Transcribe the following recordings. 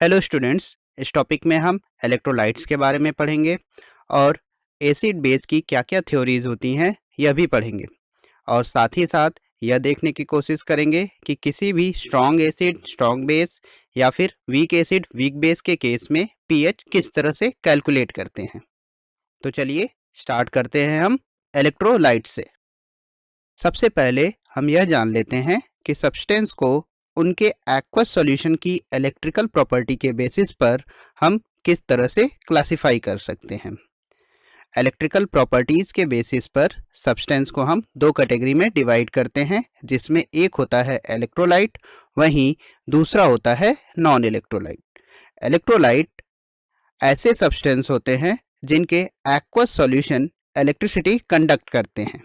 Hello students, इस topic में हम इलेक्ट्रोलाइट्स के बारे में पढ़ेंगे और एसिड बेस की क्या क्या थ्योरीज होती हैं यह भी पढ़ेंगे। और साथ ही साथ यह देखने की कोशिश करेंगे कि किसी भी स्ट्रॉन्ग एसिड स्ट्रॉन्ग बेस या फिर वीक एसिड वीक बेस के केस में पीएच किस तरह से कैलकुलेट करते हैं। तो चलिए स्टार्ट करते हैं हम इलेक्ट्रोलाइट से। सबसे पहले हम यह जान लेते हैं कि सब्सटेंस को उनके एक्वस सॉल्यूशन की इलेक्ट्रिकल प्रॉपर्टी के बेसिस पर हम किस तरह से क्लासिफाई कर सकते हैं। इलेक्ट्रिकल प्रॉपर्टीज़ के बेसिस पर सब्सटेंस को हम दो कैटेगरी में डिवाइड करते हैं, जिसमें एक होता है इलेक्ट्रोलाइट, वहीं दूसरा होता है नॉन इलेक्ट्रोलाइट। इलेक्ट्रोलाइट ऐसे सब्सटेंस होते हैं जिनके एक्वस सॉल्यूशन इलेक्ट्रिसिटी कंडक्ट करते हैं।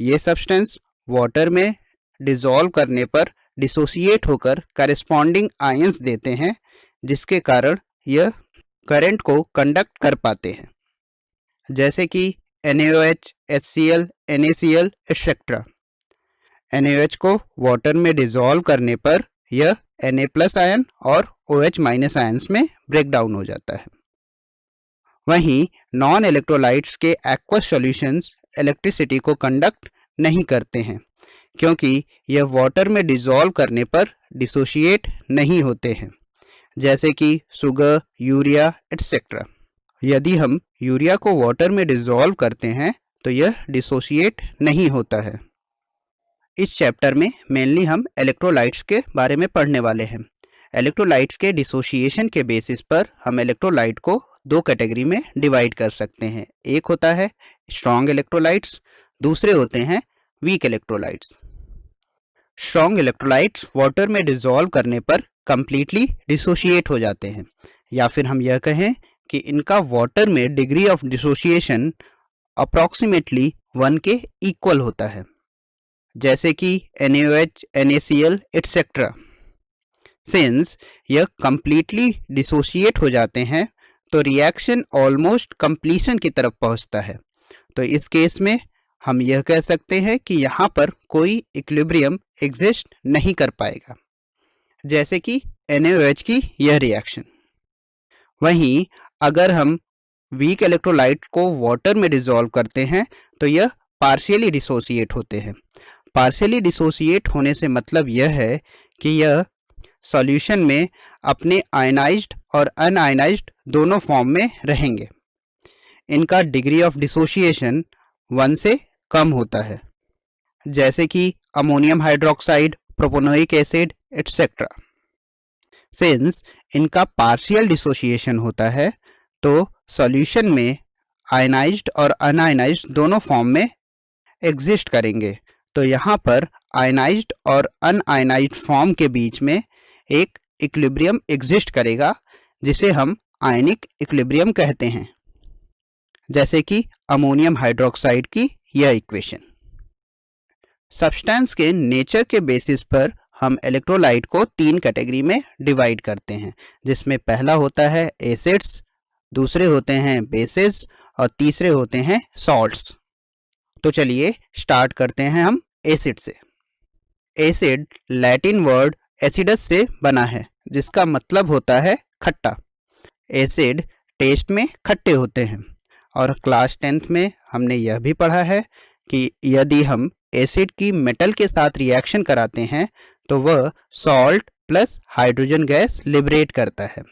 ये सब्सटेंस वाटर में डिसॉल्व करने पर डिसोसिएट होकर करेस्पॉन्डिंग आयंस देते हैं, जिसके कारण यह करंट को कंडक्ट कर पाते हैं, जैसे कि NaOH, HCl, NaCl etcetera. NaOH को वाटर में डिसॉल्व करने पर यह Na+ आयन और OH- आयंस में ब्रेक डाउन हो जाता है। वहीं नॉन इलेक्ट्रोलाइट्स के एक्वस सॉल्यूशंस इलेक्ट्रिसिटी को कंडक्ट नहीं करते हैं, क्योंकि यह वाटर में डिसॉल्व करने पर डिसोशिएट नहीं होते हैं, जैसे कि शुगर, यूरिया एक्सेट्रा। यदि हम यूरिया को वाटर में डिसॉल्व करते हैं तो यह डिसोशिएट नहीं होता है। इस चैप्टर में मेनली हम इलेक्ट्रोलाइट्स के बारे में पढ़ने वाले हैं। इलेक्ट्रोलाइट्स के डिसोशिएशन के बेसिस पर हम इलेक्ट्रोलाइट को दो कैटेगरी में डिवाइड कर सकते हैं। एक होता है स्ट्रॉन्ग इलेक्ट्रोलाइट्स, दूसरे होते हैं weak electrolytes. Strong electrolytes water में डिसॉल्व करने पर कंप्लीटली डिसोशिएट हो जाते हैं, या फिर हम यह कहें कि इनका वाटर में डिग्री ऑफ डिसोशिएशन अप्रॉक्सीमेटली 1 के इक्वल होता है, जैसे कि NaOH, NaCl एक्सेट्रा। सिंस यह कंप्लीटली डिसोशिएट हो जाते हैं तो रिएक्शन ऑलमोस्ट कंप्लीशन की तरफ पहुंचता है। तो इस केस में हम यह कह सकते हैं कि यहाँ पर कोई इक्विलिब्रियम एग्जिस्ट नहीं कर पाएगा, जैसे कि NaOH की यह रिएक्शन। वहीं अगर हम वीक इलेक्ट्रोलाइट को वाटर में डिसॉल्व करते हैं तो यह पार्शियली डिसोसिएट होते हैं। पार्शियली डिसोसिएट होने से मतलब यह है कि यह सॉल्यूशन में अपने आयनाइज्ड और अनआयनाइज्ड दोनों फॉर्म में रहेंगे। इनका डिग्री ऑफ डिसोसिएशन 1 से कम होता है, जैसे कि ammonium hydroxide, propanoic acid etcetera. Since इनका पार्शियल डिसोसिएशन होता है तो सॉल्यूशन में आयनाइज्ड और अनआयनाइज्ड दोनों फॉर्म में एग्जिस्ट करेंगे। तो यहाँ पर आयनाइज्ड और अनआयनाइज्ड फॉर्म के बीच में एक इक्विलिब्रियम एग्जिस्ट करेगा, जिसे हम आयनिक इक्विलिब्रियम कहते हैं, जैसे कि अमोनियम हाइड्रोक्साइड की यह इक्वेशन। सब्सटेंस के नेचर के बेसिस पर हम इलेक्ट्रोलाइट को 3 कैटेगरी में डिवाइड करते हैं, जिसमें पहला होता है एसिड्स, दूसरे होते हैं बेसिस और तीसरे होते हैं सॉल्ट्स। तो चलिए स्टार्ट करते हैं हम एसिड से। एसिड लैटिन वर्ड एसिडस से बना है, जिसका मतलब होता है खट्टा। एसिड टेस्ट में खट्टे होते हैं और क्लास 10th में हमने यह भी पढ़ा है कि यदि हम एसिड की मेटल के साथ रिएक्शन कराते हैं तो वह salt plus hydrogen gas liberate करता है।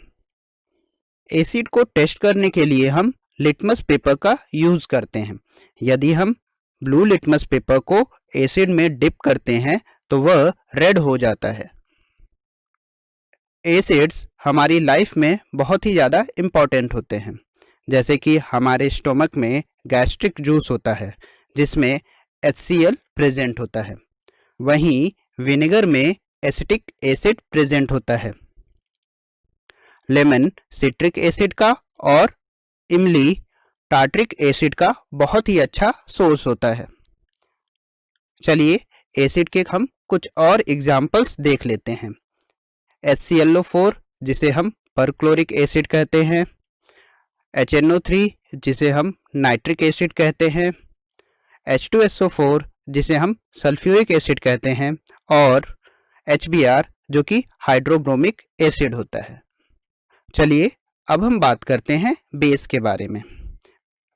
एसिड को टेस्ट करने के लिए हम लिटमस पेपर का यूज करते हैं। यदि हम ब्लू लिटमस पेपर को एसिड में डिप करते हैं तो वह रेड हो जाता है। एसिड्स हमारी लाइफ में बहुत ही ज़्यादा इम्पॉर्टेंट होते हैं, जैसे कि हमारे स्टोमक में गैस्ट्रिक जूस होता है जिसमें HCl प्रेजेंट होता है। वहीं विनेगर में एसिटिक एसिड प्रेजेंट होता है। लेमन सिट्रिक एसिड का और इमली टार्ट्रिक एसिड का बहुत ही अच्छा सोर्स होता है। चलिए एसिड के हम कुछ और एग्जाम्पल्स देख लेते हैं। HClO4 जिसे हम परक्लोरिक एसिड कहते हैं, HNO3 जिसे हम नाइट्रिक एसिड कहते हैं, H2SO4 जिसे हम सल्फ्यूरिक एसिड कहते हैं, और HBr जो कि हाइड्रोब्रोमिक एसिड होता है। चलिए अब हम बात करते हैं बेस के बारे में।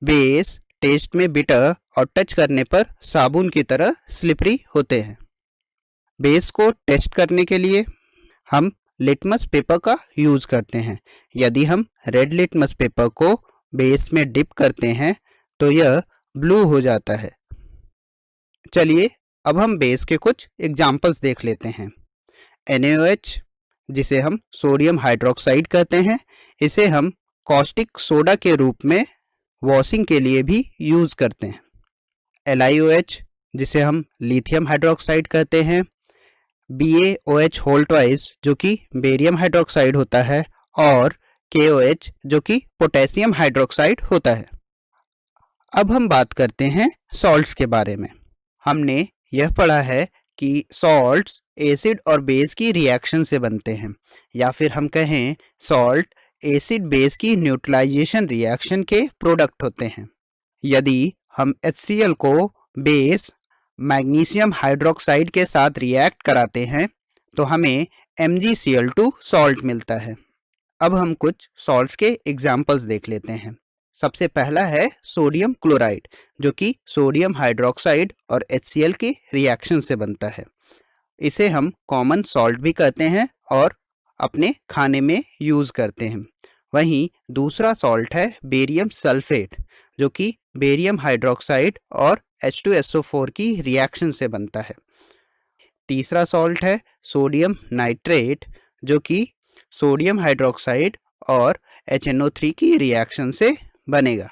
बेस टेस्ट में बिटर और टच करने पर साबुन की तरह स्लिपरी होते हैं। बेस को टेस्ट करने के लिए हम लिटमस पेपर का यूज़ करते हैं। यदि हम रेड लिटमस पेपर को बेस में डिप करते हैं तो यह ब्लू हो जाता है। चलिए अब हम बेस के कुछ एग्जाम्पल्स देख लेते हैं। NaOH, जिसे हम सोडियम हाइड्रोक्साइड कहते हैं, इसे हम कॉस्टिक सोडा के रूप में वॉशिंग के लिए भी यूज़ करते हैं। LiOH, जिसे हम लिथियम हाइड्रोक्साइड कहते हैं। BaOH होल ट्वाइस, जो कि बेरियम हाइड्रोक्साइड होता है, और KOH, जो कि पोटेशियम हाइड्रोक्साइड होता है। अब हम बात करते हैं सॉल्ट्स के बारे में। हमने यह पढ़ा है कि सॉल्ट्स एसिड और बेस की रिएक्शन से बनते हैं, या फिर हम कहें सॉल्ट एसिड बेस की न्यूट्रलाइजेशन रिएक्शन के प्रोडक्ट होते हैं। यदि हम HCl को बेस मैग्नीशियम हाइड्रोक्साइड के साथ रिएक्ट कराते हैं तो हमें MgCl2 सॉल्ट मिलता है। अब हम कुछ सॉल्ट्स के एग्जाम्पल्स देख लेते हैं। सबसे पहला है सोडियम क्लोराइड, जो कि सोडियम हाइड्रोक्साइड और HCl के रिएक्शन से बनता है। इसे हम कॉमन सॉल्ट भी कहते हैं और अपने खाने में यूज़ करते हैं। वहीं दूसरा सॉल्ट है बेरियम सल्फेट, जो कि बेरियम हाइड्रोक्साइड और H2SO4 की रिएक्शन से बनता है। तीसरा सॉल्ट है सोडियम नाइट्रेट, जो कि सोडियम हाइड्रोक्साइड और HNO3 की रिएक्शन से बनेगा।